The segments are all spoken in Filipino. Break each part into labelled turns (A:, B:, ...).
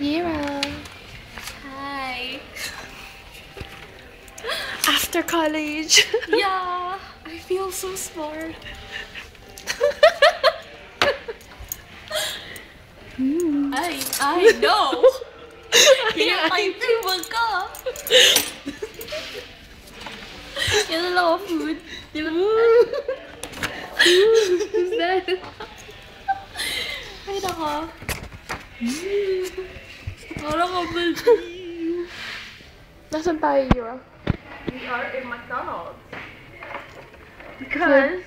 A: Hira.
B: Hi.
A: After college.
B: Yeah, I feel so smart. I know. Kaya kayo tuwag ka. Yan lang ako food. Di ba?
A: Who's that?
B: Ay, nako. Parang kabaliw.
A: Nasaan tayo, Hira?
B: We are in McDonald's.
A: Kasi?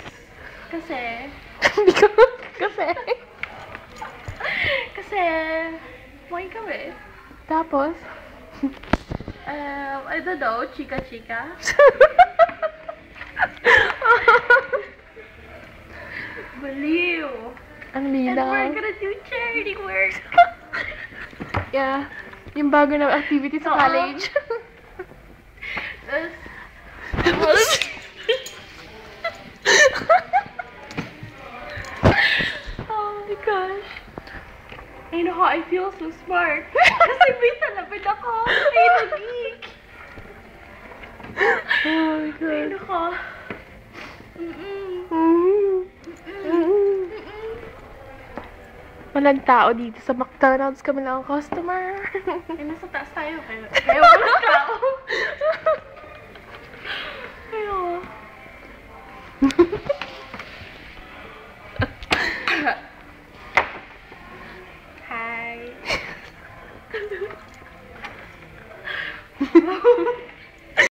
B: Kasi, kumain kami.
A: Tapos?
B: I don't know, chika-chika. Baliw.
A: Ang
B: And we're
A: linaw.
B: gonna do charity work.
A: Yeah. Yung bago na activity sa
B: Oo.
A: college.
B: Tapos, oh my gosh. Ay, naku, I feel so smart. Kasi may salapin ako. Ay, nag-geek.
A: Oh my
B: Ay,
A: God.
B: naku. Mm-mm.
A: Walang tao dito sa McDonald's. Kami lang ang customer.
B: Ay, nasa taas tayo. Kaya walang tao. Ay, naku.